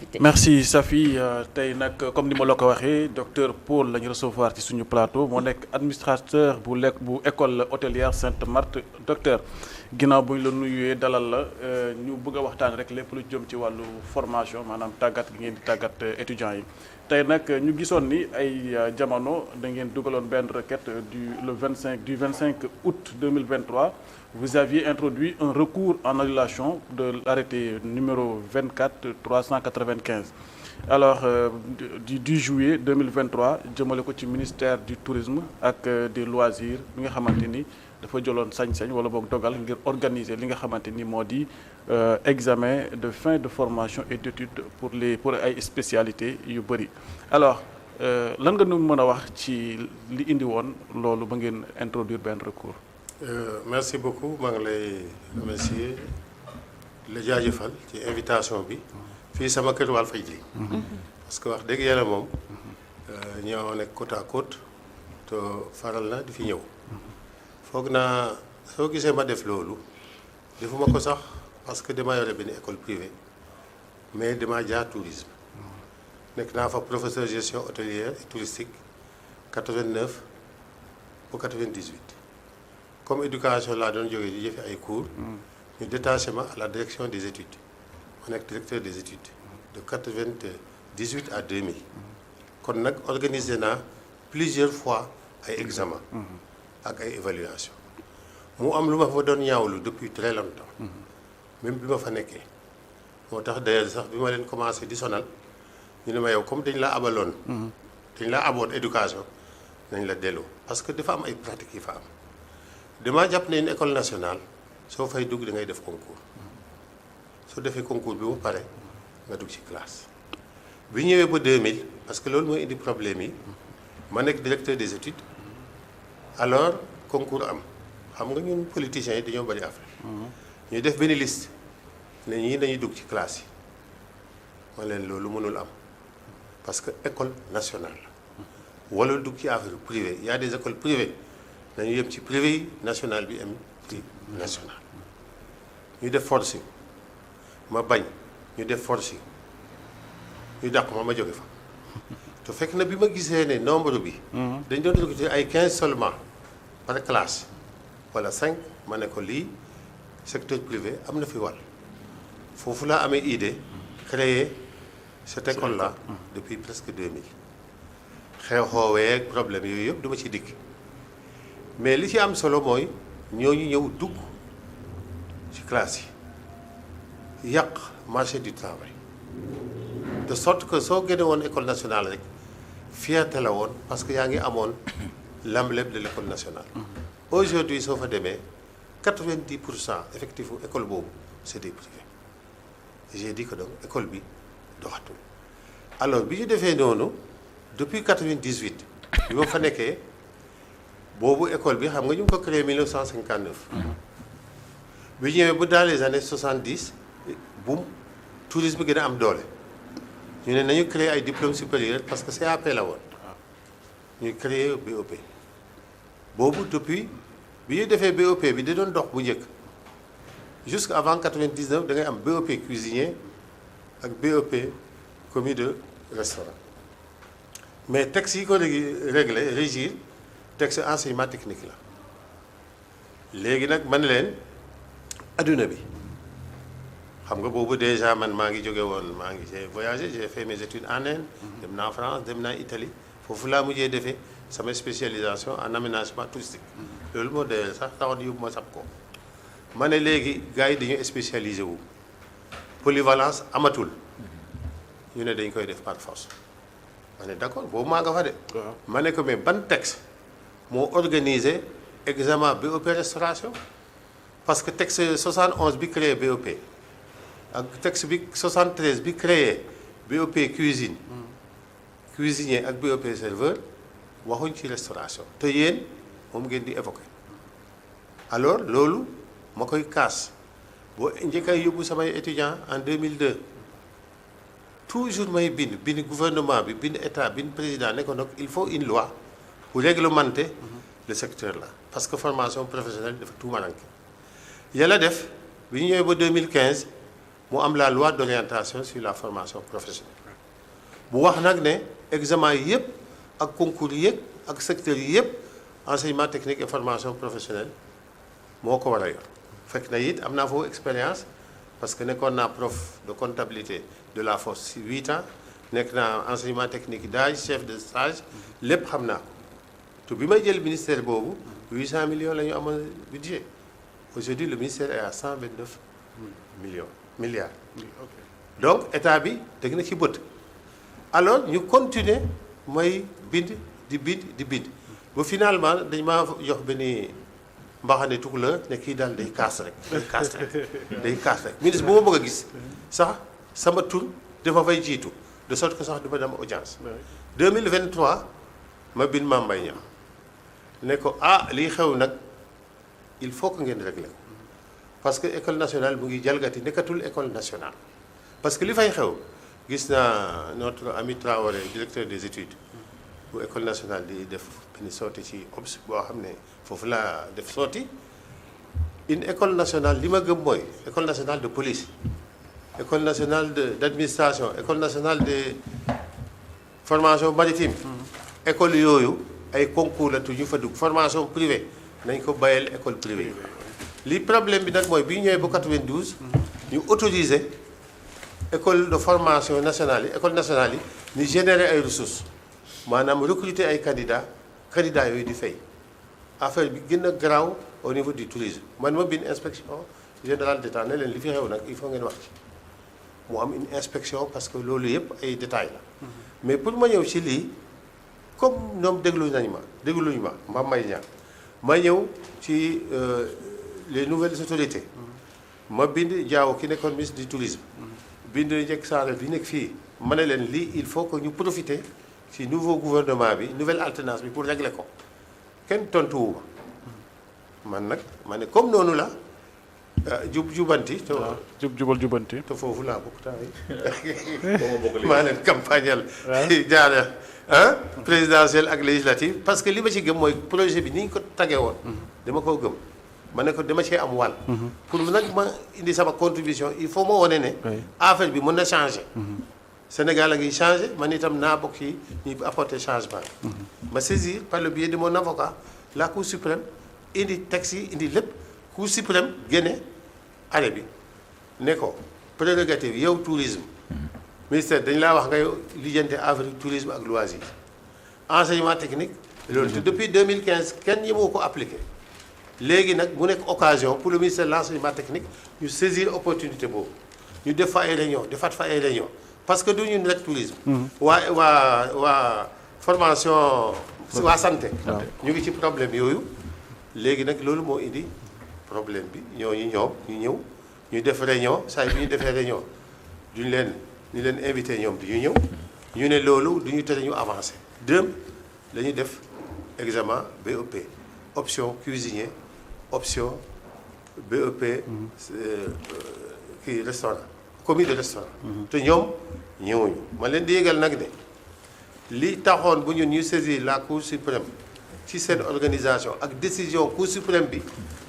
invités. merci Safi tey nag comme ni ma la ko waxee docteur Paul la ñu recevoir ci suñu plateau moo nekk administrateur bu école hôtelière Sainte Marthe. Docteur ginnaaw bu ñu la nuyuwee dalal la ñu bëgg a waxtaan rek lépp lu jëm ci wàllu formation maanaam tàggat gi ngeen di tàggat étudiants yi. tey nag ñu gisoon ni ay jamono da ngeen dugaloon benn requête du 25 août 2023. Vous aviez introduit un recours en annulation de l'arrêté numéro 24 395. Alors du 10 juillet 2023 jëmale ko ci ministère du tourisme ak des loisirs bi nga xamante ni dafa jëloon sañ-sañ wala boog dogal ngir organiser li nga xamante ni moo di examen de fin de formation et d'études pour ay spécialités yu bëri. Alors lan nga nu mën a wax ci li indi woon loolu ba ngeen introduire benn recours. Merci beaucoup maa ngi lay remercier la jaajëfal ci invitation bi fii sama kër Walfadjri parce que wax dëgg yàlla moom ñoo nekk côte à côte te faral na di fi ñëw foog naa soo gisee ma def loolu defuma ko sax parce que dama yore benn école privée mais dama jaar tourisme nekk naa fa professeur gestion hôtelière et touristique 89 ba 98. Comme éducation laa doon jógee di jëfe ay cours ñu détaché ma à la direction des études ma nekk directeur des études de 98 à 2000 kon nag organisé naa plusieurs fois ay examen ak ay évaluation mu am lu ma fa doon ñaawlu depuis très longtemps même bi ma fa nekkee moo tax d'ailleurs sax bi ma leen commencé di sonal ñu ne ma yow comme dañ la abaloon dañ la aboon éducation nañ la delloo parce que dafa am ay pratiques yi fa am damaa jàpp ne une école nationale soo fay dugg da ngay def concours soo defee concours bi ba pare nga dugg ci classe bi ñëwee ba 2000 parce que loolu mooy indi problème yi ma nekk directeur des études alors concours am xam nga ñun politiciens yi dañoo bari affaire ñu def benn liste ne ñii dañuy dugg ci classe yi ma leen loolu mënul am parce que école nationale la wala dugg ci affaire privée il y a des écoles privées dañu yem ci privé yi national bi am ci national ñu def forcing ma bañ ñu def forcing ñu dàq ma jóge fa te fekk na bi ma gisee ne nombre bi dañ doon recruter ay 15 seulement par classe wala 5 ma ne ko lii secteur privé am na fi wàll foofu laa amee idée créer cette école là depuis presque 2000 xew-xoowee ak problème yooyu yëpp duma ci dikk mais li ci am solo mooy ñooñu ñëw dugg ci classe yi yàq marché du travail de sorte que soo génne woon école nationale rek fierté la woon parce que yaa ngi amoon l'emblème de l'école nationale. Aujourd'hui soo fa demee 90% effectif école boobu c'est des privés j'ai dit que donc école bi doxatul alors bi ñu defee noonu depuis 98 bi ma fa nekkee. boobu école bi xam nga ñu ngi ko créé 1959 bi ñëwee ba dans les années 70 boum tourisme gën a am doole ñu ne nañu créé ay diplômes supérieurs parce que CAP la woon ñuy créé BOP boobu depuis bi ñu defee BOP bi da doon dox bu njëkk jusqu'à avant 99 da ngay am BOP cuisinier ak BOP commis de restaurant mais texte yi ko réglé régir texte enseignement technique la léegi nag man leen adduna bi xam nga boobu déjà man maa ngi jóge woon j'ai voyagé j'ai fait mes études en Inde dem naa France dem naa Italie foofu laa mujjee defee sama spécialisation en aménagement touristique loolu moo dee sax taxoon yóbbu ma sab ko ma ne léegi gars yi dañu spécialisé wu polyvalence amatul ñu ne dañ koy def par force ma ne d'accord boobu maa nga fa de ma ne ko mais ban texte moo organisé examen BOP restauration parce que texte 71 bi créé BOP ak texte bi 73 bi créé BOP cuisine cuisinier ak BOP serveur waxuñ ci restauration te yéen moom ngeen di évoqué alors loolu ma koy kaas boo njëkkay yóbbu samay étudiants en 2002 toujours may bind gouvernement bi bind état bind président ne ko nag il faut une loi pour réglementer le secteur là parce que formation professionnelle dafa tuumaranke yàlla def bi ñu ñëwee ba 2015 mu am la loi d'orientation sur la formation professionnelle bu wax nag ne examen yi yëpp ak concours yi yëpp ak secteurs yi yëpp enseignement technique et formation professionnelle moo ko war a yor fekk na it am naa foofu expérience parce que nekkoon naa prof de comptabilité de la FOS 8 ans nekk naa enseignement technique d'âge chef de stage lépp xam naa ko te bi may jël ministère boobu 800 millions la ñu amoon budget aujourd'hui le ministère est à 129 milliards donc état bi dégg na ci bët alors ñu continuer mooy bind di bind ba finalement dañ maa jox benn mbaxane tukulóor ne kii daal day kaas rek day kaas rek ministre bu ma bëgg a gis sax sama tur dafa fay jiitu de sorte que sax du ma dem audience 2023 ma bind Mame Mbaye Niang ne ko lii xew nag il faut que ngeen régler ko parce que école nationale mu ngi jalgati nekkatul école nationale parce que li fay xew gis naa notre ami Traoré directeur des études bu école nationale di def benn sortie ci OBS boo xam ne foofu laa def sortie une école nationale li ma gëm mooy école nationale de police école nationale d'administration école nationale de formation maritime école yooyu ay concours la tu ñu fa dugg formation privée nañ ko bàyyeel école privée li problème bi nag mooy bi ñu ñëwee ba 92 ñu autorisé école de formation nationale yi école nationale yi ñu générer ay ressources maanaam recruter ay candidats yooyu di fay affaire bi gën a garaaw au niveau du tourisme man ma bind inspection générale d'État ne leen li fi xew nag il faut ngeen wax ci mu am une inspection parce que loolu yëpp ay détails la mais pour ma ñëw ci lii comme ñoom dégluñu ma Mame Mbaye Niang ma ñëw ci les nouvelles autorités ma bind Diaw ki nekkoon ministre du tourisme bind njëkk saare bi nekk fii ma ne leen lii il faut que ñu profiter ci nouveau gouvernement bi nouvelle alternance bi pour régler ko kenn tontuwuma man nag ma ne comme noonu la jubanti te jubanti te foofu laa bokk temps maa leen campagnal jaare présidentielle ak législative parce que li ma ci gëm mooy projet bi ni ñu ko tagee woon dama koo gëm ma ne ko dama cee am wàll pour nag ma indi sama contribution il faut ma wane ne affaire bi mën na changer Sénégal a ngi changer man itam naa bokk ci ñuy apporter changement ma saisir par le biais de mon avocat la Cour suprême indi texte yi indi lépp Cour suprême génne arrêt bi ne ko prérogative yow tourisme ministère dañ laa wax ngay lijjante affaire tourisme ak loisir enseignement technique loolu te depuis 2015 kenn ñi moo ko appliqué léegi nag mu nekk occasion pour le ministère de l'enseignement technique ñu saisir opportunité boobu ñu def fa ay réunion defaat fa ay réunion parce que du ñun rek tourisme waa formation waa santé ñu ngi ci problème yooyu léegi nag loolu moo indi problème bi ñu ñëw ñu def réunion saa yi bi ñu defee réunion ñu leen invité ñoom du ñu ñëw ñu ne loolu du ñu tere ñu avancé la ñuy def examen BEP option cuisinier option BEP kii restaurant commis de restaurant te ñoom ñëwuñu ma leen di yégal nag ne li taxoon bu ñun ñu saisir la Cour suprême ci seen organisation ak décision Cour suprême bi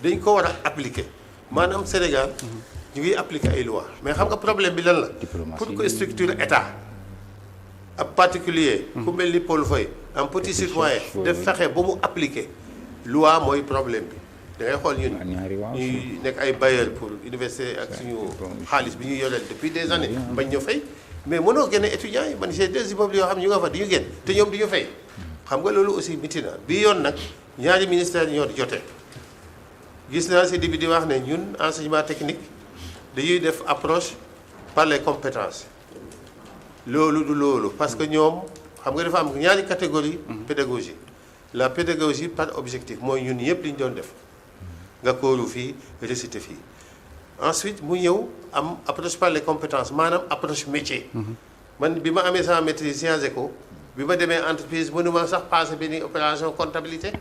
dañ ko war a appliquer maanaam Sénégal ñu ngi appliquer ay lois mais xam nga problème bi lan la pour que structure état ab particulier ku mel ni Paul Faye un petit citoyen def fexe ba mu appliquer loi mooy problème bi da ngay xool ñun ñuy nekk ay bailleurs pour université ak suñu xaalis bi ñuy yoreel depuis des années bañ ñu fay mais mënoo génne étudiants yi man j'ai des immeubles yoo xam ne ñu nga fa di ñu génn te ñoom di ñu fay xam nga loolu aussi miti na bii yoon nag ñaari ministère ñoo di jotee gis naa si bi di wax ne ñun enseignement technique dañuy def approche par les compétences loolu du loolu parce que ñoom xam nga dafa am ñaari catégorie pédagogie la pédagogie par objectif mooy ñun yëpp li ñu doon def nga kóoru fii réciter fii ensuite mu ñëw am approche par les compétences maanaam approche métier man bi ma amee sama maîtrise Sciences Éco bi ma demee entreprise mënuma sax passé benn opération comptabilité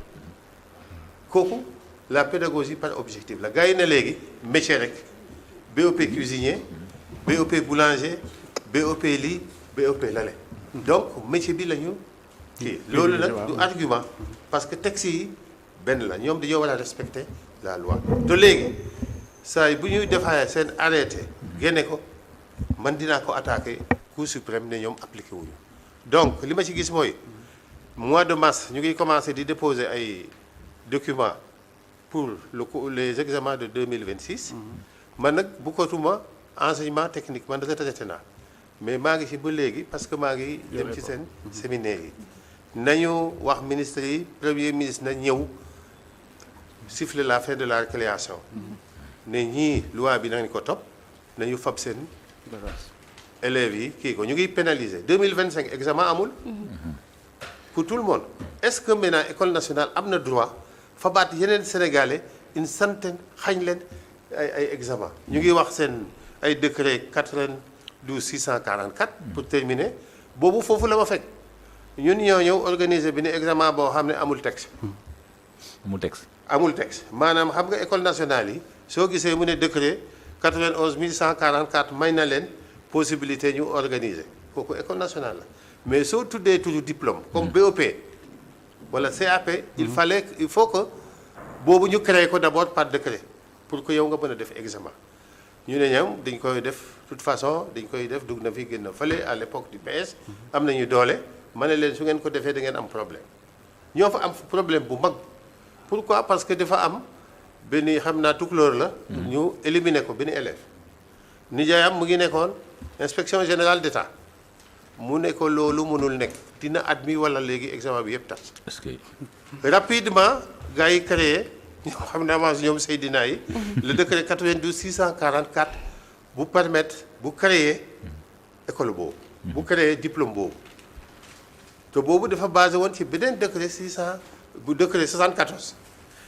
kooku la pédagogie par objectif la gars yi ne léegi métier rek BEP cuisinier BEP boulanger BEP lii BEP lale donc métier bi la ñu kii loolu nag du argument parce que texte yi benn la ñoom dañoo war a respecter la loi te léegi saa yi bu ñuy defee seen arrêté génne ko man dinaa ko attaqué Cour suprême ne ñoom appliqué wuñu donc li ma ci gis mooy mois de mars ñu ngi commencé di déposer ay documents pour les examens de 2026 man nag bukkatuma enseignement technique man retraité naa mais maa ngi ci ba léegi parce que maa ngi dem ci seen séminaire yi nañu wax ministre yi premier ministre na ñëw siffler la fin de la récréation ne ñii loi bi nañ ko topp nañu fab seen élèves yi kii ko ñu ngi pénaliser 2025 examen amul pour tout le monde est-ce que maintenant école nationale am na droit fabaat yeneen sénégalais une centaine xañ leen ay examen ñu ngi wax seen ay décret 92 644 pour terminer boobu foofu la ma fekk ñun ñoo ñëw organiser bi ne examen boo xam ne amul texte amul texte maanaam xam nga école nationale yi soo gisee mu ne décret 91 144 may na leen possibilité ñu organiser kooku école nationale la mais soo tuddee turu diplôme comme BEP wala CAP il faut que boobu ñu créé ko d'abord par décret pour que yow nga mën a def examen ñu ne ñoom dañ koy def toute façon dañ koy def dugg na fi génn na fële à l'époque du PS am nañu doole ma ne leen su ngeen ko defee da ngeen am problème ñoo fa am problème bu mag pourquoi parce que dafa am benn xam naa tukulóor la ñu éliminer ko benn élève nijaayam mu ngi nekkoon inspection générale d'État mu ne ko loolu mënul nekk dina admis wala léegi examen bi yëpp tas. est-ce que rapidement gars yi créé ñoo xam ne avance ñoom Seydina yi le décret 92 644 bu permettre bu créer école boobu bu créer diplôme boobu te boobu dafa basé woon ci beneen décret 74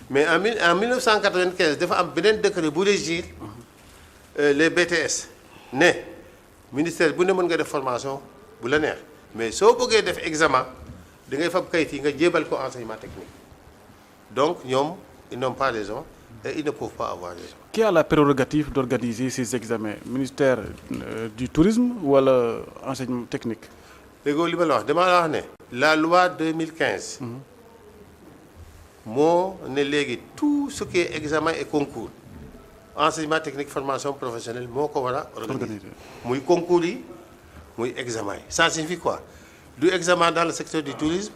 mais en 1995 dafa am beneen décret bu régir les BTS ne ministère bu ne mën nga def formation bu la neex mais soo bëggee def examen da ngay fab kayit yi nga jébal ko enseignement technique donc ñoom ils n'ont pas raison et ils ne peuvent pas avoir raison. Qui a la prérogative d'organiser ces examens? Ministère du tourisme wala enseignement technique? léegi li ma la wax dama la wax ne la loi 2015 moo ne léegi tout ce qui est examen et concours enseignement technique formation professionnelle moo ko war a organiser muy concours yi muy examen yi ça signifie quoi du examen dans le secteur du tourisme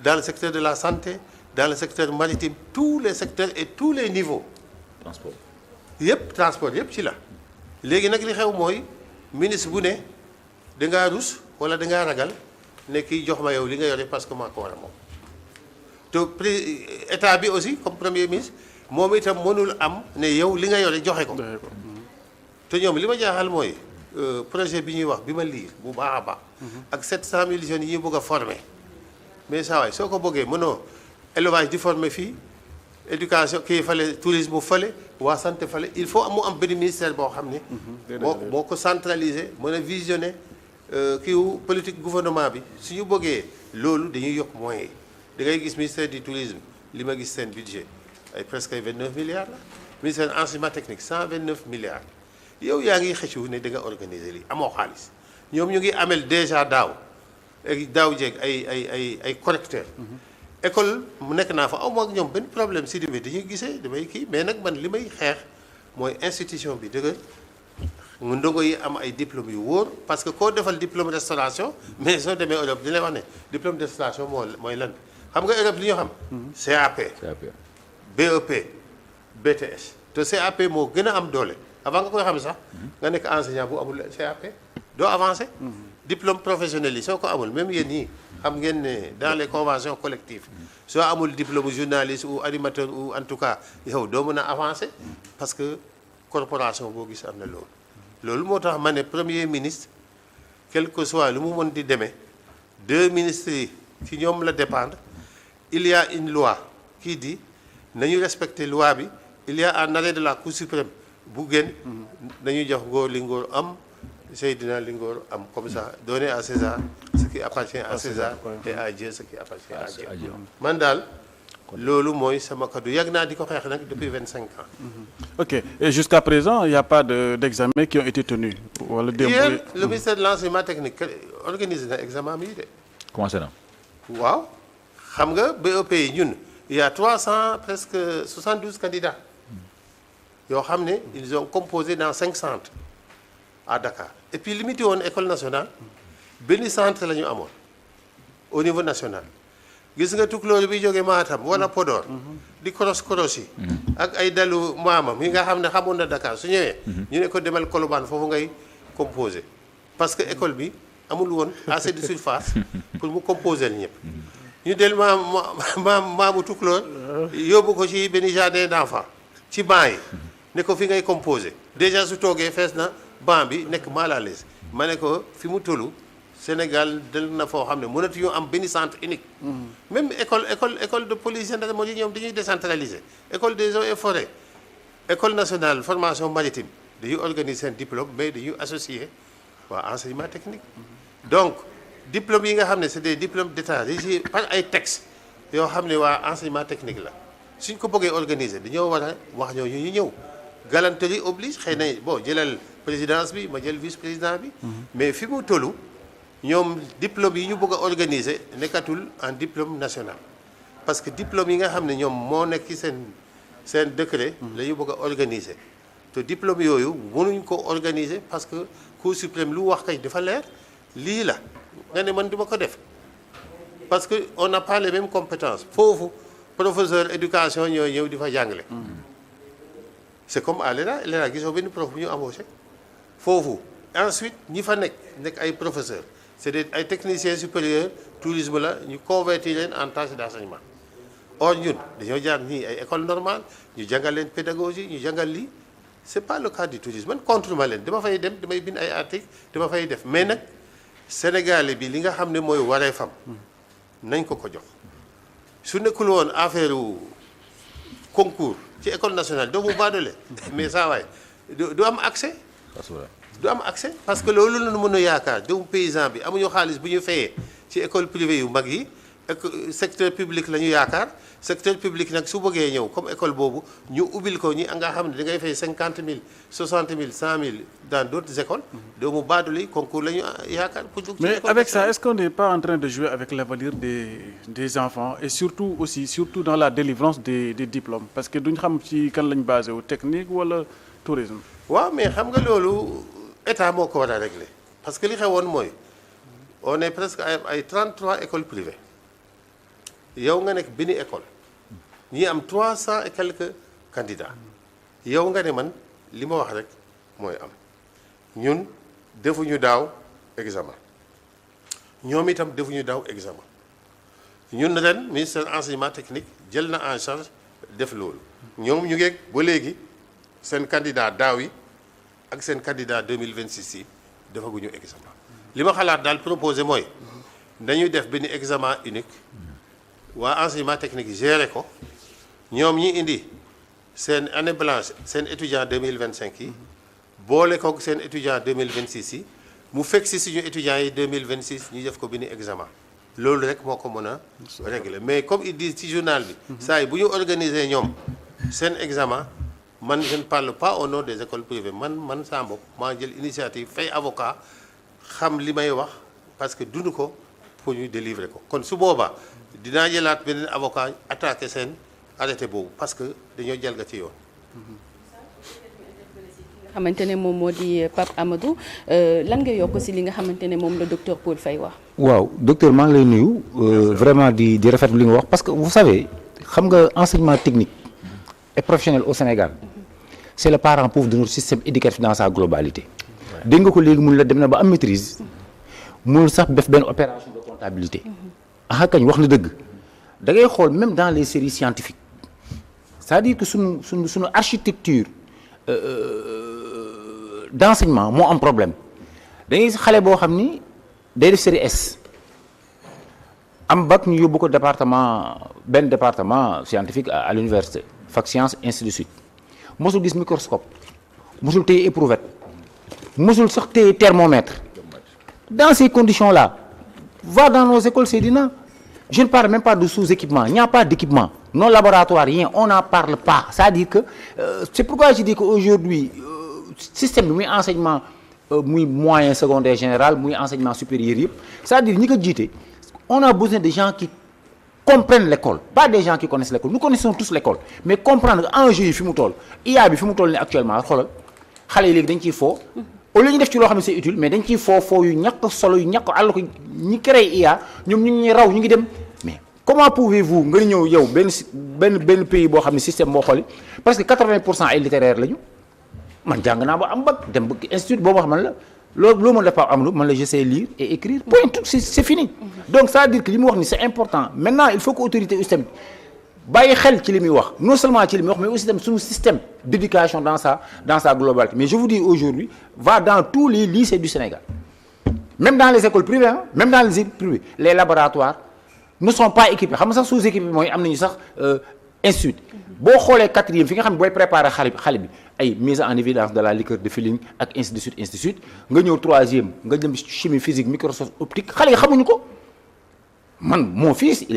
dans le secteur de la santé dans le secteur maritime tous les secteurs et tous les niveaux transport yëpp ci la léegi nag li xew mooy ministre bu ne dangaa rus wala dangaa ragal ne kii jox ma yow li nga yore parce que maa ko war a moom te état bi aussi comme premier ministre moom itam mënul am ne yow li nga yore joxe ko te ñoom li ma jaaxal mooy projet bi ñuy wax bi ma lire bu baax a baax ak 700 000 jeunes yi ñu bëgg a former mais saa waay soo ko bëggee mënoo élevage di former fii éducation kii fale tourisme fale waa santé fale il faut mu am benn ministère boo xam ne moo ko centraliser mën a visionner kiiwu politique gouvernement bi suñu bëggee loolu dañuy yokk moyens yi da ngay gis ministère du tourisme li ma gis seen budget ay presque 29 milliards la ministère enseignement technique 129 milliards yow yaa ngi xëccu ne da nga organiser lii amoo xaalis ñoom ñu ngi amel déjà daaw jeeg ay correcteur école mu nekk naa fa aw ma ak ñoom benn problème si bi dañuy gisee damay kii mais nag man li may xeex mooy institution bi dëgg mu ndongo yi am ay diplôme yu wóor parce que koo defal diplôme restauration mais soo demee Europe di lay wax ne diplôme de restauration mooy lan xam nga Europe li ñu xam CAP BEP BTS te CAP moo gën a am doole avant nga koy xam sax nga nekk enseignant bu amul CAP doo avancé diplôme professionnel yi soo ko amul même yéen ñii xam ngeen ne dans les conventions collectives soo amul diplôme journaliste ou animateur ou en tout cas yow doo mën a avancer parce que corporation boo gis am na loolu moo tax ma ne premier ministre quel que soit lu mu mën di demee deux ministres yi ci ñoom la dépendre il y a une loi qui dit nañu respecter loi bi il y a un arrêt de la Cour suprême bu gën nañu jox ngóor li ngóor am Seydina li ngóor am comme ça donner à César ce qui appartient à César et à Dieu ce qui appartient à Dieu man daal loolu mooy sama kaddu yàgg naa di ko xeex nag depuis 25 ans. Ok et jusqu'à présent il y a pas d'examens qui ont été tenus. wala hier le ministère de l'enseignement technique organisé na examen mi de. commencé na. waaw xam nga BEP yi ñun il y a 300 presque 72 candidats yoo xam ne ils ont composé dans 5 centres à Dakar et puis limité woon école nationale benn centre la ñu amoon au niveau national gis nga tukulóor bi jógee Matam wala Podor di koros yi ak ay dalu maamam yi nga xam ne xamoon na Dakar su ñëwee ñu ne ko demal Colobane foofu ngay composer parce que école bi amul woon assez de surface pour mu composer ñëpp ñu del maamu tukulóor yóbbu ko ci benn jardin d'enfants ci banc yi ne ko fi ngay composer déjà su toogee fees na banc bi nekk mal à l'aise ma ne ko fi mu tollu Sénégal del na foo xam ne mënatuñu am benn centre unique même école de police gendarmerie ñoom dañuy décentraliser école des eaux et forêts école nationale formation maritime dañuy organiser seen diplôme mais dañuy associer waa enseignement technique donc diplôme yi nga xam ne c'est des diplômes d'état régis par ay textes yoo xam ne waa enseignement technique la suñ ko bëggee organiser dañoo war a wax ñooñu ñu ñëw galanterie oblige xëy na bon jëlal présidence bi ma jël vice président bi mais fi mu tollu ñoom diplôme yi ñu bëgg a organiser nekkatul en diplôme national parce que diplôme yi nga xam ne ñoom moo nekk ci seen décret la ñu bëgg a organiser te diplôme yooyu mënuñ ko organiser parce que Cour suprême lu wax kay dafa leer lii la nga ne man duma ko def parce que on n'a pas les mêmes compétences foofu professeur éducation ñooy ñëw di fa jàngale c'est comme à l'ENA gisoo benn prof bu ñu embauché foofu ensuite ñi fa nekk ay professeurs c'est ay techniciens supérieurs tourisme la ñu convertir leen en tâche d'enseignement or ñun dañoo jaar nii ay école normale ñu jàngal leen pédagogie ñu jàngal lii c'est pas le cas du tourisme man contre ma leen dama fay dem damay bind ay articles dama fay def mais nag Sénégalais bi li nga xam ne mooy waree fam nañ ko jox su nekkul woon affaire concours ci école nationale doomu baadoole mais saa waay du am accès parce que loolu la ñu mën a yaakaar doomu paysan bi amuñu xaalis bu ñu fayee ci école privée yu mag yi ak secteur public la ñu yaakaar secteur public nag su bëggee ñëw comme école boobu ñu ubbil ko ñi nga xam ne da ngay fay 50 000 60 000 100 000 dans d'autres écoles doomu baadoole concours la ñu yaakaar pour dugg ci mais avec ça est-ce qu'on n'est pas en train de jouer avec l'avenir des enfants et surtout dans la délivrance des diplômes parce que duñ xam ci kan lañ basé wu technique wala tourisme. waaw mais xam nga loolu état moo ko war a régler parce que li xewoon mooy on est presque ay 33 écoles privées yow nga nekk benn école ñi am 300 et quelques candidats yow nga ne man li ma wax rek mooy am ñun defuñu daaw examen ñoom itam defuñu daaw examen ñun ren ministère enseignement technique jël na en charge def loolu ñoom ñu ngeeg ba léegi seen candidat daaw yi ak seen candidat 2026 yi defaguñu examen li ma xalaat daal proposé mooy dañuy def benn examen unique waa enseignement technique géré ko ñoom ñi indi seen année blanche seen étudiant 2025 yi boole ko seen étudiant 2026 yi mu fekk si suñu étudiants yi 2026 ñu def ko benn examen loolu rek moo ko mën a régler mais comme ils disent ci journal bi saa yi bu ñu organiser ñoom seen examen man je ne parle pas au nom des écoles privées man saa bopp maa jël initiative fay avocat xam li may wax parce que dund ko pour ñu délivrer ko kon su boobaa dinaa jëlaat beneen avocat attaqué seen arrêté boobu parce que dañoo jalgati yoon. xamante ne moom moo di Pape Amadou lan nga yokk ci li nga xamante ne moom la docteur Paul Faye wax. waaw docteur maa ngi lay nuyu vraiment di rafetlu li nga wax parce que vous savez xam nga enseignement technique et professionnel au Sénégal c'est le parent pauvre de notre système éducatif dans sa globalité. dégg nga ko léegi mun la dem na ba am maîtrise mun sax def benn opération de comptabilité. ah kañ wax na dëgg da ngay xool même dans les séries scientifiques c'est-à-dire que suñu architecture d'enseignement moo am problème da ngay xale boo xam ni day def série S am bac ñu yóbbu ko benn département scientifique à l'université fac science ainsi de suite mosul gis microscope mosul téye éprouvette mosul sax téye thermomètre dans ces conditions là va dans nos écoles Seydina je ne parle même pas de sous-équipement il n'y a pas d'équipement non laboratoire rien on n'en parle pas c'est-à-dire que c'est pourquoi je dis que aujourd'hui système bi muy enseignement muy moyen secondaire général muy enseignement supérieur yëpp c'est-à-dire ñi ko jiite on a besoin de gens qui comprennent l'école pas des gens qui connaissent l'école nous connaissons tous l'école mais comprendre enjeu yi fi mu toll IA bi fi mu toll ni actuellement xoolal xale yi léegi dañ ciy foo au lieu ñu def ci loo xam ne c'est utile mais dañ ciy foo yu ñàkk solo yu ñàkk àll ko ñi créé IA ñoom ñu ngi raw ñu ngi dem mais comment pouvez-vous nga ñëw yow benn pays boo xam ne système boo xooli parce que 80% ay littéraires lañu man jàng naa ba am bac dem ba institut boobu xam la loolu loo mën def pas am man la je sais lire et écrire point tout c'est fini donc ça veut dire que li mu wax ni c'est important maintenant il faut que autorité aussi bàyyi xel ci li muy wax non seulement ci li muy wax mais aussi tam suñu système d'éducation dans sa globalité mais je vous dis aujourd'hui va dans tous les lycées du Sénégal même dans les écoles privées même dans les écoles privées les laboratoires ne sont pas équipés xam nga sax sous-équipés mooy am nañu sax institut boo xoolee 4e fi nga xam ne booy préparer xale bi ay mise en évidence de la liqueur de Fehling ak ainsi de suite nga ñëw 3e nga jëm chimie physique microscope optique xale yi xamuñu ko man mon fils il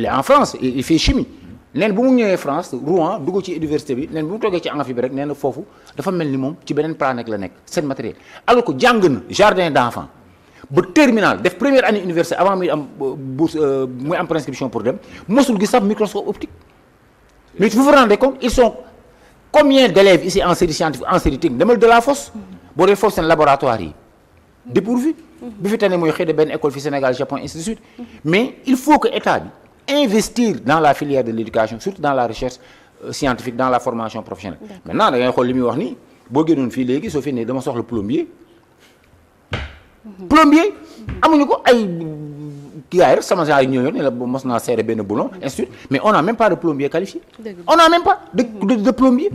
est en France il fait chimie neen bu mu ñëwee France Rouen dugg ci université bi neen bu mu toogee ci amphi bi rek nee na foofu dafa mel ni moom ci beneen planète la nekk seen matériel alors que jàng na jardin d'enfants ba terminal def première année université avant muy am bourse muy am prescription pour dem mosul gis sax microscope optique mais vous vous rendez compte ils sont combien d'élèves ici en série scientifique en série technique demal de la fosse boo dee foofu seen laboratoire yi dépourvu bi fi tane mooy xëy na benn école fi Sénégal Japon ainsi de suite mais il faut que état bi investir dans la filière de l'éducation surtout dans la recherche scientifique dans la formation professionnelle maintenant da ngay xool li muy wax ni boo génnoon fii léegi soo fi ne dama soxla plombier amuñu ko ay kii rek sama genre yi ñoo yor ne la mos naa serré benn boulon ainsi de suite mais on n'a même pas de plombier qualifié on n'a même pas de plombier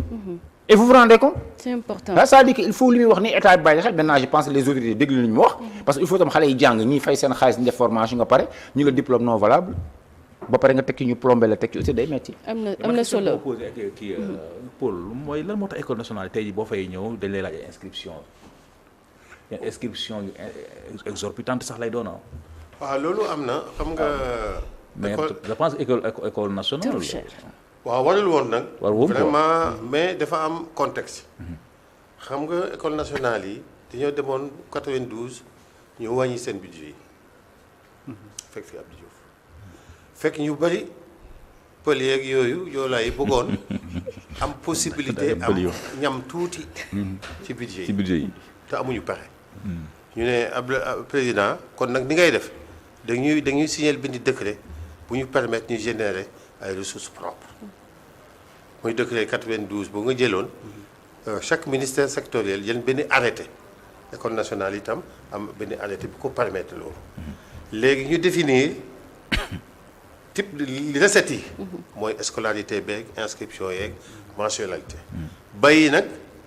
et vous vous rendez compte c'est important ça veut dire que il faut li muy wax ni état bi bàyyi xel maintenant je pense que les autorités déglu nañu mu wax parce que il faut tam xale yi jàng ñiy fay seen xaalis ñu def formation nga pare ñu la diplôme non valable ba pare nga tekki ñu plombé la tekki aussi day metti am na solo posé ak kii Paul mooy lan moo tax école nationale tey jii boo fay ñëw dañ lay laaj ay inscription exorbitante sax lay doon waaw loolu am na xam nga. mais je pense école nationale. waaw warul woon nag. warul vraiment mais dafa am contexte. xam nga école nationale yi dañoo demoon 92 ñu wàññi seen budget yi fekk fi Abdou Diouf fekk ñu bari pël yeeg yooyu yoolaay bëggoon am possibilité am ñam tuuti ci budget yi te amuñu pexe. ñu ne président kon nag ni ngay def dañuy signer benn décret bu ñu permettre ñu générer ay ressources propres muy décret 92 boo nga jëloon chaque ministère sectoriel jël benn arrêté école nationale itam am benn arrêté bu ko permettre loolu léegi ñu définir type de recettes yi mooy scolarité beeg inscription yeeg mensualité bàyyi nag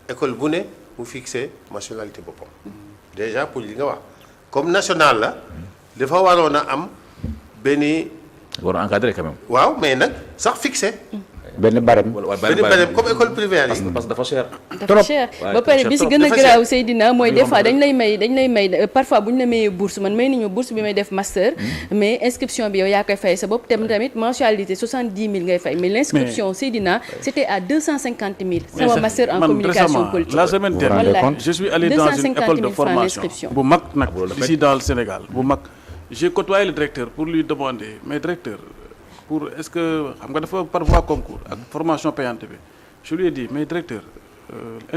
école bu ne mu fixé mensualité boppam déjà pour li nga wax comme national la dafa waroon a am benn. war a encadrer quand même. waaw mais nag sax fixé. benn barème. benn barème comme école privée yi. parce que dafa cher. dafa cher ba pare bi si gën a garaaw Seydina mooy des fois dañ lay may parfois bu ñu la mayee bourse man may nañu bourse bi may def master. mais inscription bi yow yaa koy fay sa bopp tamit mensualité 70 000 ngay fay mais l'inscription Seydina c'était à 250 000. sama master en communication politique. la semaine dernière je suis allé dans une école de formation bu mag nag ici dans le Sénégal bu mag. j'ai côtoyé le directeur pour lui demander mais directeur pour est-ce que xam nga dafa par voie concours ak formation payante bi je lui ai dit mais directeur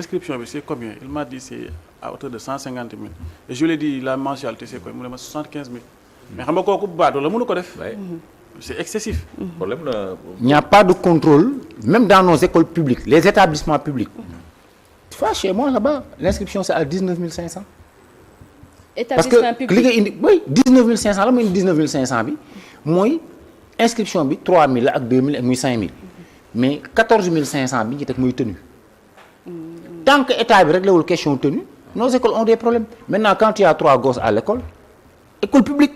inscription bi c'est combien il m'a dit c'est à hauteur de 150 000 et je lui ai dit la mensualité c'est quoi mu ne ma 75 000 mais xam nga kooku baatoo la mënu ko def c'est excessif problème la il n'y a pas de contrôle même dans nos écoles publiques les établissements publics tu vois chez moi là-bas l'inscription c'est à 19 500 parce que li nga indi oui 19 500 la muy indi 19 500 bi mooy inscription bi 3000 la ak 2000 ak muy 5000 mais 14 500 bi ñu teg muy tenue tant que état bi réglewul question tenue nos écoles ont des problèmes maintenant quand tu as 3 gosses à l'école école publique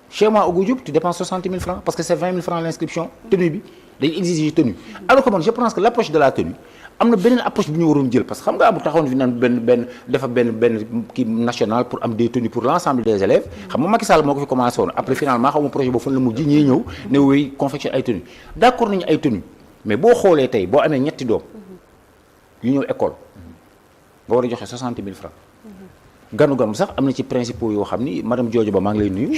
chez moi au Goudioup tu dépenses 60 000 francs parce que c'est 20 000 francs l'inscription tenue bi dañuy exiger tenue alors que man je pense que l'approche de la tenue am na beneen approche bu ñu waroon jël parce que xam nga bu taxawoon fi naan benn kii national pour am des tenues pour l'ensemble des élèves xam nga Macky Sall moo ko fi commencé woon après finalement xaw ma projet boobu fan la mujj ñii ñëw ne woy confection ay tenues d'accord nañu ay tenues mais boo xoolee tey boo amee ñetti doom yu ñëw école nga war a joxe 60 000 francs ganu sax am na ci principaux yoo xam ni madame Diodio Ba maa ngi lay nuyu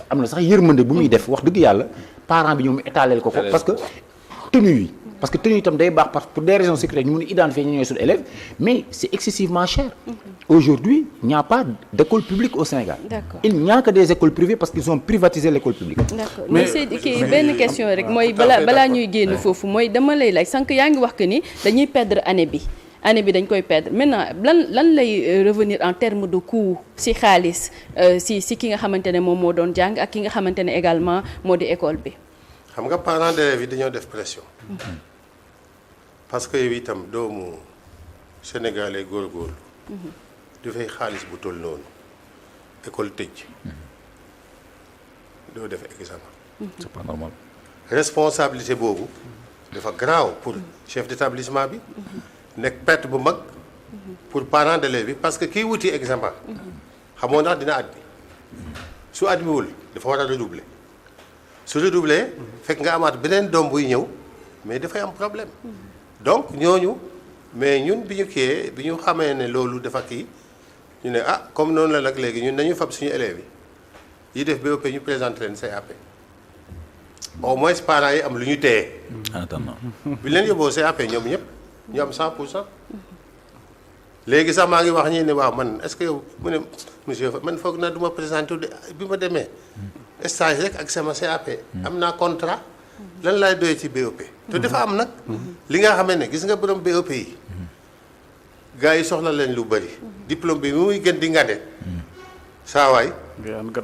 am na sax yërmande bu muy def wax dëgg yàlla parent bi ñoom étaler ko parce que tenue yi parce que tenue itam day baax parce que pour des raisons sécuritaires ñu mun a identifier ñi ñooy suñu élèves mais c'est excessivement cher. Aujourd'hui il n'y a pas d'école publique au Sénégal. D'accord. Il n'y a que des écoles privées parce qu'ils ont privatisé l'école publique. D'accord mais c'est kii benn question rek mooy balaa ñuy génn foofu mooy dama lay laaj sànq yaa ngi wax que ni dañuy perdre année bi dañ koy perdre maintenant lan lay revenir en termes de coût ci xaalis ci ki nga xamante ne moom moo doon jàng ak ki nga xamante ne également moo di école bi. xam nga parents d'élèves yi dañoo def pression. parce que yow itam doomu sénégalais góorgóorlu. dafay xaalis bu toll noonu école tëj. doo def examen. c'est pas normal. responsabilité boobu dafa grave pour chef d'établissement bi. nekk perte bu mag. pour parents d'élèves bi parce que kiy wuti examen. xamoo ndax dina admis su admiwul dafa war a redoubler su redoubler fekk nga amaat beneen doom buy ñëw mais dafay am problème. donc ñooñu mais ñun bi ñu xamee ne loolu dafa kii ñu ne comme noonu la nag léegi ñun nañu fab suñu élèves yi def BEP ñu présenté leen CAP au moins parents yi am lu ñu téye. en attendant. bi leen yóbboo CAP ñoom ñëpp ñu am 100%. léegi sax maa ngi wax ñii ne waaw man est-ce que yow mu ne monsieur man foog naa du ma présenté bi ma demee stage rek ak sama CAP. am naa contrat lan laay doyee ci BEP. te dafa am nag. li nga xamee ne gis nga borom BEP yi. gars yi soxla leen lu bëri. diplôme bi muy gën di ngande. saa waay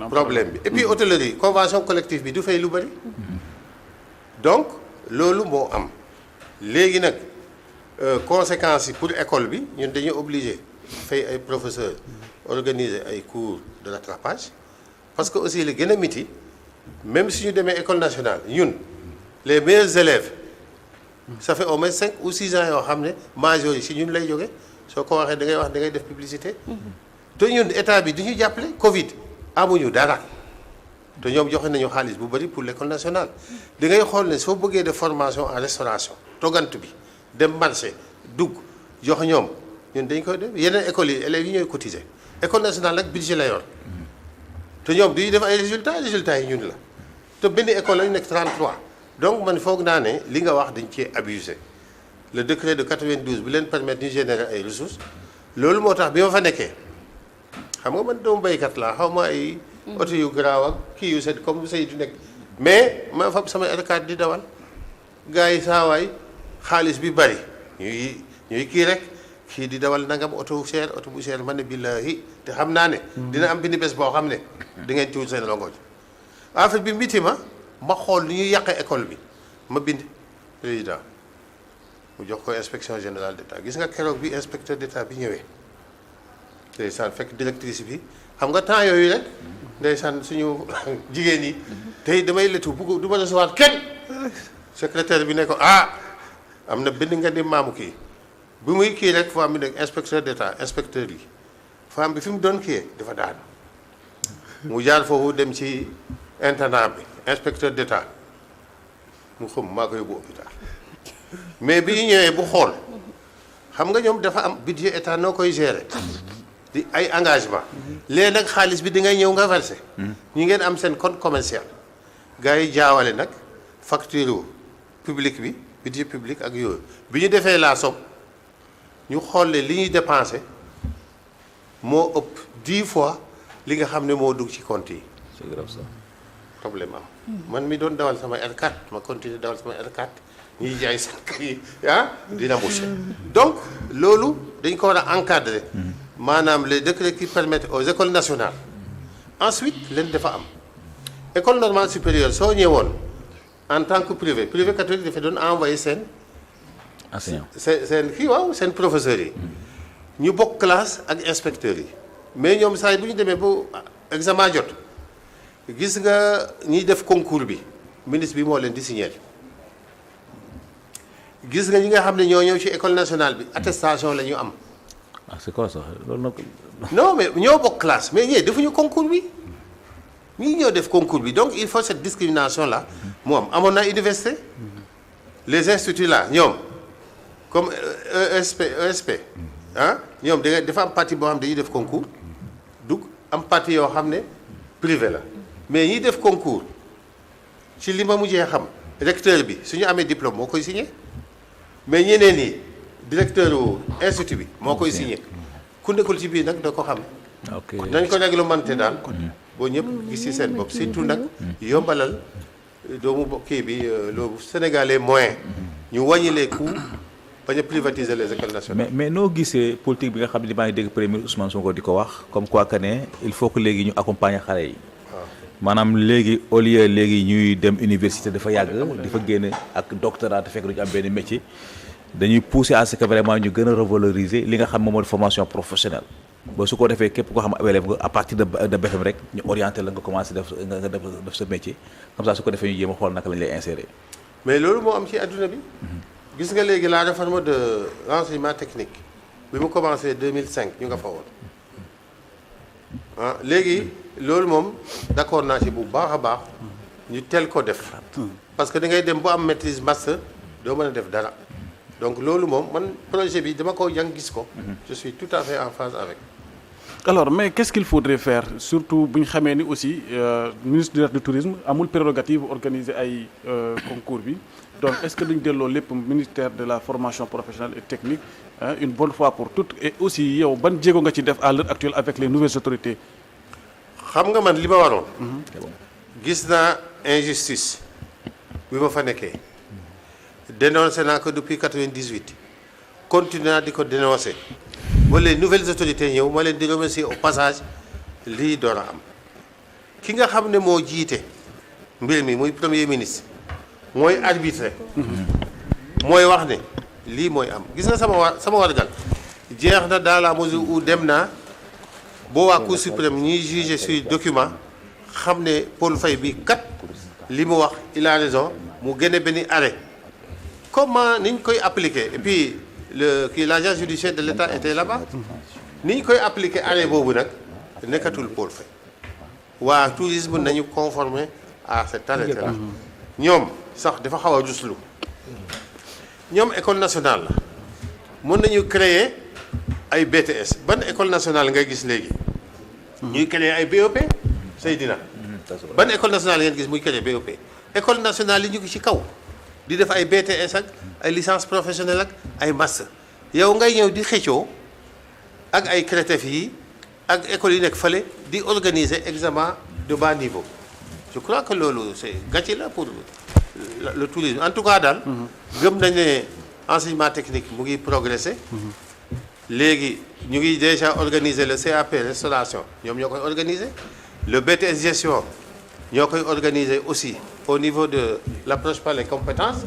problème bi et puis hôtellerie convention collective bi du fay lu bëri. donc loolu moo am léegi nag. conséquences yi pour école bi ñun dañuy obligé fay ay professeurs organiser ay cours de rattrapage parce que aussi li gën a miti même si ñu demee école nationale ñun les meilleurs élèves ça fait au moins 5 ou 6 ans yoo xam ne majors yi si ñun lay jóge soo ko waxee da ngay wax da ngay def publicité. te ñun état bi du ñu jàppale Covid amuñu dara te ñoom joxe nañu xaalis bu bëri pour l'école nationale. da ngay xool ne soo bëggee def formation en restauration togant bi. dem marché dugg jox ñoom ñun dañ koy def yeneen écoles yi élèves yi ñooy cotiser école nationale nag budget la yor te ñoom duñu def ay résultats yi ñun la te benn école lañu nekk 33 donc man foog naa ne li nga wax dañ cee abusé le décret de 92 bi leen permettre ñu générer ay ressources loolu moo tax bi ma fa nekkee xam nga man doomu béykat laa xaw ma ay oto yu garaaw ak kii yu set comme say du nekk mais ma fa sama R4 di dawal gars yi saawaay xaalis bi bari ñuy kii rek kii di dawal nangam oto bu cher man ne billahi te xam naa ne dina am benn bés boo xam ne di ngeen tuur seen longoñ affaire bi mbiti ma xool ni ñuy yàqee école bi ma bind président mu jox ko inspection générale d'État gis nga keroog bi inspecteur d'État bi ñëwee ndeysaan fekk directrice bi xam nga temps yooyu rek ndeysaan suñu jigéen yi tey damay letu bugg du ma recevoir kenn secrétaire bi ne ko am na benn nga di maamu kii bi muy kii rek femme bi nekk inspecteur d'État inspecteur yi femme bi fi mu doon kii dafa daanu mu jaar foofu dem ci internat bi inspecteur d'État mu xam maa ko yóbbu hôpital mais bi ñu ñëwee bu xool xam nga ñoom dafa am budget état noo koy gérer di ay engagement léegi nag xaalis bi di ngay ñëw nga verser ñu ngeen am seen compte commercial gars yi jaawale nag facture publique bi budget public ak yooyu bi ñu defee la somme ñu xool ne li ñuy dépensé moo ëpp 10 fois li nga xam ne moo dugg ci compte yi. c'est grave ça. problème am. man mi doon dawal sama R4 ma continuer dawal sama R4 ñuy jaay seen kii dina bouché. donc loolu dañ ko war a encadrer. maanaam les décrets qui permettent aux écoles nationales. ensuite leen dafa am école normale supérieure soo ñëwoon. en tant que privé catholique dafa doon envoyé seen. enseignant seen kii waaw seen professeurs yi. ñu bokk classe ak inspecteurs yi. mais ñoom saa yi bu ñu demee bu examen jot gis nga ñiy def concours bi ministre bi moo leen di signer. gis nga ñi nga xam ne ñoo ñëw ci école nationale bi attestation la ñu am. c'est quoi ça loolu nag. non mais ñoo bokk classe mais ñii defuñu concours bi. ñii ñoo def concours bi donc il faut cette discrimination là mu am amoon na université les instituts là ñoom comme ESP ñoom dafa am partie boo xam ne dañuy def concours dugg am partie yoo xam ne privé la mais ñiy def concours ci li ma mujjee xam recteur bi su ñu amee diplôme moo koy signé mais ñeneen ñi directeur institut bi moo koy signé ku nekkul ci biir nag da ko xam. ok dañ ko réglementé daal. boo ñëpp gis ci seen bopp surtout nag yombalal doomu kii bi loolu sénégalais moyen ñu wàññi les coûts bañ a privatiser les écoles nationales. mais noo gisee politique bi nga xam ne maa ngi dégg premier Ousmane Sonko di ko wax comme quoi que ne il faut que léegi ñu accompagner xale yi. maanaam léegi au lieu léegi ñuy dem université dafa yàgg dafa génn ak doctorat te fekk du ñu am benn métier dañuy pousser à ce que vraiment ñu gën a revaloriser li nga xam moom mooy formation professionnelle ba su ko defee képp koo xam élève nga à partir de BFEM rek ñu orienté la nga commencé def sa métier comme ça su ko defee ñu jéem a xool naka lañ lay insérer. mais loolu moo am ci adduna bi. gis nga léegi la réforme de l'enseignement technique bi mu commencé 2005 ñu nga fa woon léegi loolu moom d'accord naa ci bu baax a baax ñu teel ko def parce que da ngay dem bu am maîtrise master doo mën a def dara donc loolu moom man projet bi dama ko jàng gis ko. je suis tout à fait en phase avec. alors mais qu'est-ce qu'il faudrait faire surtout bu ñu xamee ni aussi ministre du tourisme amul prérogative organiser ay concours bi donc est-ce que duñ delloo lépp ministère de la formation professionnelle et technique une bonne fois pour toutes et aussi yow ban jéego nga ci def à l'heure actuelle avec les nouvelles autorités. xam nga man li ma waroon. gis naa injustice bi ma fa nekkee. dénoncé naa ko depuis 98 continué naa di ko dénoncer ba les nouvelles autorités ñëw ma leen di remercier au passage lii door a am ki nga xam ne moo jiite mbir mi muy premier ministre mooy arbitre mooy wax ne lii mooy am gis nga sama wargal jeex na dans la mesure où dem naa boo waa Cour suprême ñuy juger sur document xam ne Paul Faye bi kat li mu wax il a raison mu génne benn arrêt comment ni ñu koy appliquer et puis l'agent judiciaire de l'État était là-bas ni ñu koy appliquer arrêt boobu nag nekkatul Paul Faye waa tourisme nañu conformer à cet arrêté là ñoom sax dafa xaw a ruslu ñoom école nationale la mën nañu créer ay BTS ban école nationale ngay gis léegi ñuy créer ay BEP Seydina ban école nationale ngeen gis muy créer BEP école nationale yi ñu ngi ci kaw di def ay BTS ak ay licence professionnelle ak ay master yow ngay ñëw di xëccoo ak ay CRETEF yi ak école yi nekk fële di organiser examen de bas niveau je crois que loolu c'est gàcce la pour le tourisme en tout cas daal gëm nañ ne enseignement technique mu ngi progresser léegi ñu ngi déjà organiser le CAP restauration ñoom ñoo koy organiser le BTS gestion ñoo koy organiser aussi au niveau de l'approche par les compétences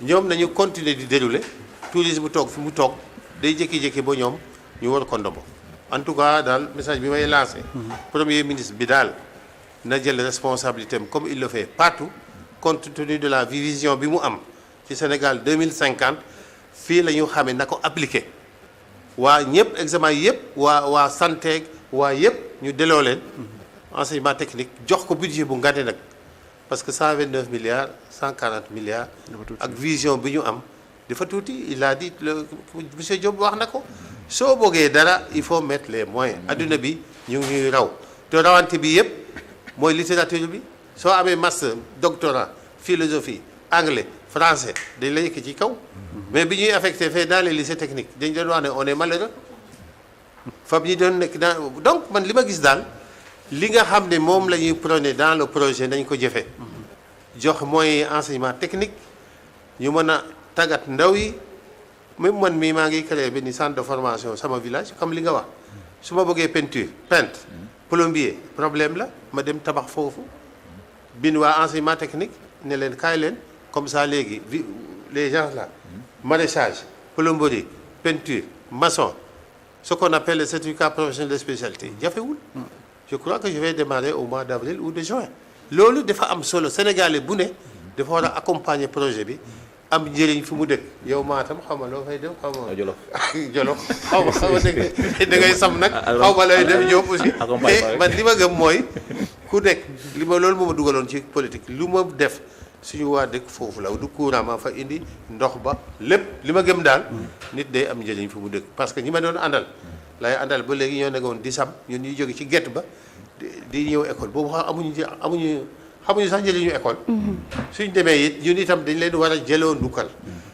ñoom nañu continuer di dérouler tourisme toog fi mu toog day jékki-jékki ba ñoom ñu war ko ndombo en tout cas daal message bi may lancé premier ministre bi daal na jël responsabilité am comme il le fait partout compte tenu de la vision bi mu am ci Sénégal 2050 fii la ñu xamee na ko appliquer waa ñëpp examen yëpp waa santé waa yëpp ñu delloo leen enseignement technique jox ko budget bu ngande nag parce que 129 milliards 140 milliards ak vision bi ñu am dafa tuuti il a dit monsieur Diop wax na ko soo bëggee dara il faut mettre les moyens adduna bi ñu ngi ñuy raw te rawante bi yëpp mooy littérature bi soo amee master doctorat philosophie anglais français dañ la yëkk ci kaw mais bi ñuy affecté fee dans les lycées techniques dañ doon wax ne on est malheureux fab ñi doon nekk dans donc man li ma gis daal li nga xam ne moom la ñuy prôné dans le projet nañ ko jëfe jox mooy enseignement technique ñu mën a tàggat ndaw yi même man mii maa ngi créé benn centre de formation sama village comme li nga wax su ma bëggee peintre plombier problème la ma dem tabax foofu bin waa enseignement technique ne leen kaay leen comme ça léegi les gens là maraîchage plomberie peinture maçon ce qu'on appelle le certificat professionnel de spécialité jafewul je crois que je vais démarrer au mois d'avril ou de juin loolu dafa am solo sénégalais bu ne dafa war a accompagner projet bi am njëriñ fi mu dëkk yow Matam xaw ma loo fay def xaw ma Jolof xaw ma da ngay sam nag xaw ma lay def Diop aussi mais man li ma gëm mooy ku nekk li ma loolu moo ma dugaloon ci politique lu ma def suñu waa dëkk foofu la du courant ma fa indi ndox ba lépp li ma gëm daal nit day am njëriñ fi mu dëkk parce que ñi ma doon àndal lay àndal ba léegi ñoo nekkoon di sam ñun ñuy jóge ci gett ba di ñëw école boobu xamuñu sax njëriñu école suñ demee it ñun itam dañ leen war a jëloo ndukkal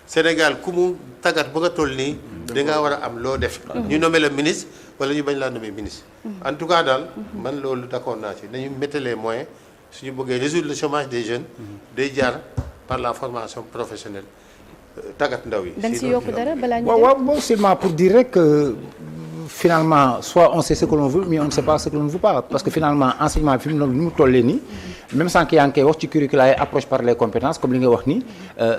Sénégal ku mu tàggat ba nga toll nii da ngaa war a am loo def. ñu nommé la ministre wala ñu bañ laa nommé ministre. en tout cas daal man loolu d'accord naa ci nañu mettre les moyens suñu bëggee résoudre le chômage des jeunes day jaar par la formation professionnelle tàggat ndaw yi. da nga si yokk dara balaa ñu waaw seulement pour dire rek finalement soit on sait ce que l'on veut mais on ne sait pas ce que l'on ne veut pas parce que finalement enseignement bi fi mu tollee nii même sans que yaa ngi koy wax ci curricula yi approche par les compétences comme li nga wax ni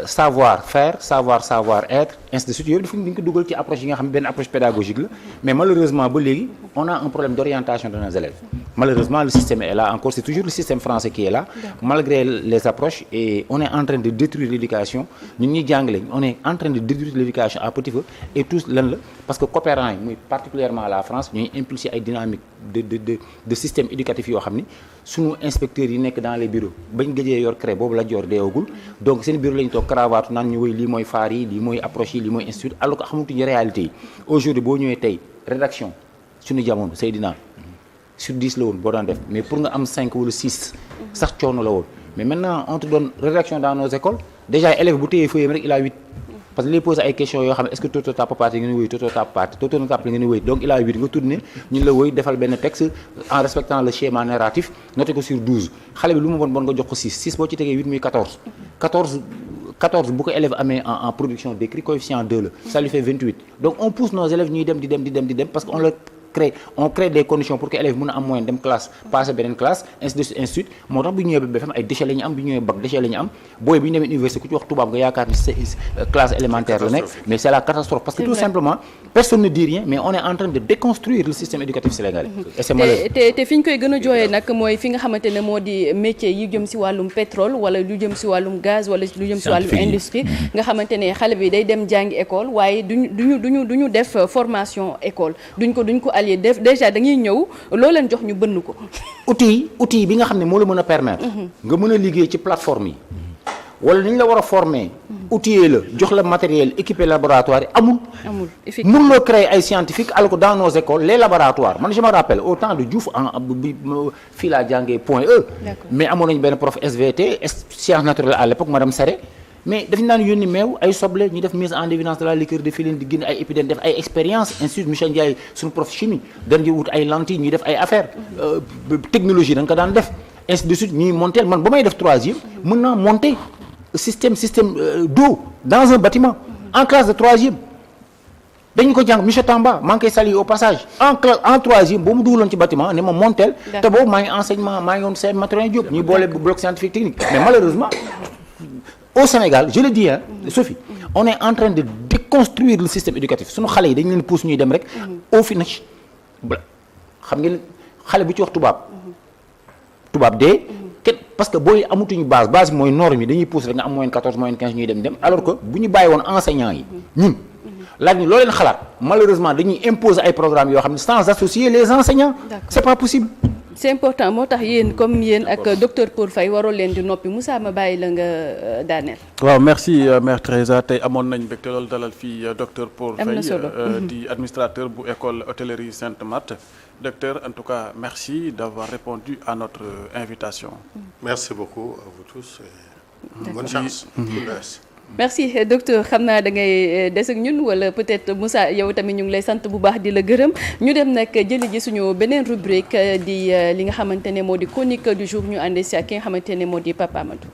savoir faire savoir être ainsi de suite yooyu dafa dañu ko dugal ci approche yi nga xam ne benn approche pédagogique la mais malheureusement ba léegi on a un problème d'orientation de nos élèves malheureusement le système est là encore c'est toujours le système français qui est là malgré les approches et on est en train de détruire l'éducation ñun ñuy jàngale on est en train de détruire l'éducation à petit feu et tous lan la parce que coopérants yi muy particulièrement la France ñooy impulser ay dynamique de système éducatif yoo xam ni sunu inspecteurs yi nekk dans les bureaux bañ gëjee yor CREI boobu la joor deewagul donc seen bureau la ñu toog cravate naan ñu woy lii mooy faar yi lii mooy approche yi lii mooy institut alors que xamatuñu réalité yi aujourd'hui boo ñëwee tey rédaction suñu jamono Seydina sur 10 la woon boo daan def mais pour nga am 5 wala 6 sax coono la woon mais maintenant on te donne rédaction dans nos écoles déjà élève bu téyee feuille rek il a 8 parce que lay posé ay questions yoo xam ne est-ce que toto tap papaati nga ni wéy toto tap papaati toto na tap nga ni wéy donc il a 8 nga tourné ñun la wéy defal benn texte en respectant le schéma narratif noté ko sur 12 xale bi lu mu bon nga jox ko 6 boo ci tegee 8 muy 14 bu ko élève amee en production d'écrit coefficient 2 la ça lui fait 28 donc on pousse nos élèves ñuy dem di dem parce que on crée des conditions pour que élèves mën a am moyen dem classe passer beneen classe ainsi de suite moo tax bu ñu ñëwee ba BFM ay déchets la ñu am bu ñu ñëwee bac déchets la ñu am booy bi ñu demee université ku ci wax tubaab nga yaakaar ni classe élémentaire la nekk mais c'est la catastrophe parce que tout simplement personne ne dit rien mais on est en train de déconstruire le système éducatif sénégalais et c'est malheureux te fi ñu koy gën a jooyee nag mooy fi nga xamante ne moo di métier yi jëm si wàllum pétrole wala lu jëm si wàllum gaz wala lu jëm si wàllum industrie nga xamante ne xale bi day dem jàngi école waaye duñu def formation école duñ ko allié def déjà dañuy ñëw loo leen jox ñu bënn ko outil bi nga xam ne moo la mën a permettre nga mën a liggéey ci plateforme yi wala ni ñu la war a former outiller la jox la matériel équipé laboratoire yi amul mun loo créer ay scientifiques alors que dans nos écoles les laboratoires man je me rappelle au temps de Diouf fii laa jàngee point E mais amoon nañu benn prof SVT sciences naturelles à l'époque madame Saré mais daf ñu daan yónni meew ay soble ñu def mise en évidence de la liqueur de filine di génne ay épidèmes def ay expérience institut monsieur Ndiaye suñu prof chimie dañ di wut ay lentilles ñuy def ay affaires technologie dañ ko daan def ainsi de suite ñuy monter man ba may def troisième mën naa monter système d'eau dans un bâtiment en classe de troisième dañu ko jàng monsieur Tamba maa ngi koy saluer au passage en troisième boo mu dugaloon ci bâtiment ne ma montel te boobu maa ngi enseignement maa ngi woon CM Mathurin Diop ñuy boole bloc scientifique technique mais malheureusement au Sénégal je le dis Sophie on est en train de déconstruire le système éducatif suñu xale yi dañu leen pousse ñuy dem rek au final xam ngeen xale bu ci wax tubaab de parce que booy amatuñu base bi mooy norme yi dañuy pousse rek nga am moyenne 14 moyenne 15 ñuy dem alors que bu ñu bàyyi woon enseignants yi ñun laaj ni loo leen xalaat malheureusement dañuy imposer ay programmes yoo xam ne sans associer les enseignants c'est pas possible c'est important moo tax yéen comme yéen ak docteur Paul Faye waroo leen di noppi Moussa ma bàyyi la nga daaneel. waaw merci mère Teresa tey amoon nañ mbégte loolu dalal fii docteur Paul Faye di administrateur bu école hôtellerie Sainte Marthe docteur en tout cas merci d'avoir répondu à notre invitation. Merci beaucoup à vous tous et bonne chance. merci docteur xam naa da ngay des ak ñun wala peut-être Moussa yow tamit ñu ngi lay sant bu baax di la gërëm ñu dem nag jëli ji suñu beneen rubrique di li nga xamante ne moo di chronique du jour ñu ànd si ak ki nga xamante ne moo di Papa Amadou.